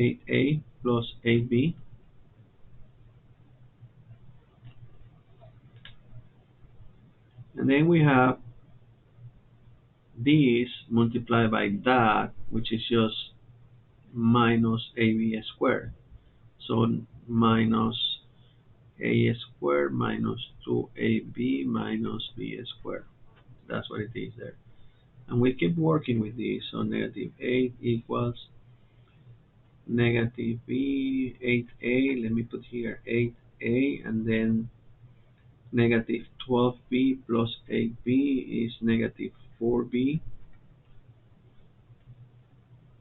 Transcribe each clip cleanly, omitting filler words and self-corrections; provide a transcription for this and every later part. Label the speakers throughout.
Speaker 1: 8A plus 8B. And then we have this multiplied by that, which is just minus AB squared. So minus A squared minus 2AB minus B squared. That's what it is there. And we keep working with this. So negative 8 equals negative B 8A. Let me put here 8A, and then negative 12B plus 8B is negative 4B.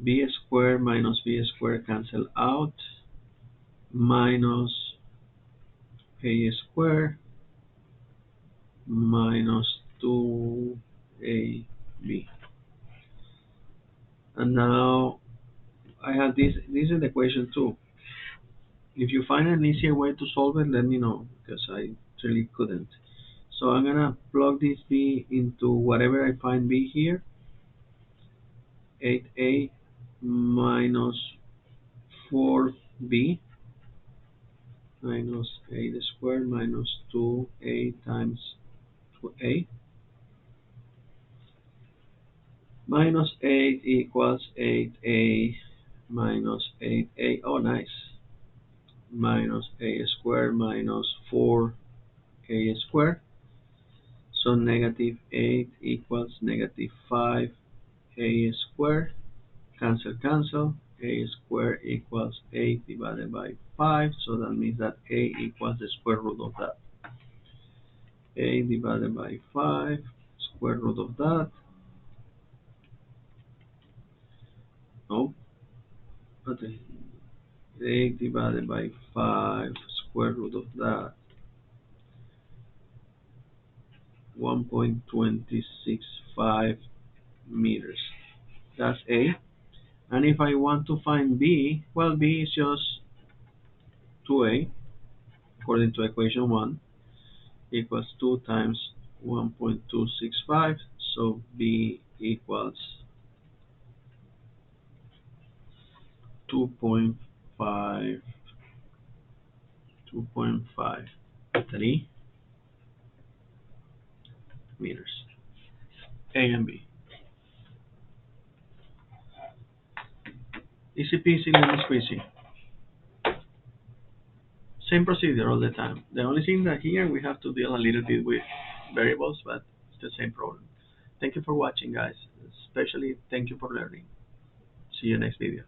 Speaker 1: B squared minus B squared cancel out, minus A squared minus 2AB. And now I have this. This is the equation 2. If you find an easier way to solve it, let me know, because I really couldn't. So I'm gonna plug this B into whatever I find B here. 8A minus 4B minus 8 squared minus 2A times 2A minus 8 equals 8A minus 8A. Oh, nice. Minus A squared minus 4A squared. So negative 8 equals negative 5A squared. Cancel, cancel. A squared equals 8 divided by 5. So that means that A equals the square root of that. A divided by 5, square root of that. No, but 8 divided by 5, square root of that. 1.265 meters. That's A. And if I want to find B, well, B is just 2A, according to equation 1, equals 2 times 1.265. So B equals 2.5, 2.53 meters. A and B. Easy peasy, lemon squeezy. Same procedure all the time. The only thing that here we have to deal a little bit with variables, but it's the same problem. Thank you for watching, guys. Especially thank you for learning. See you next video.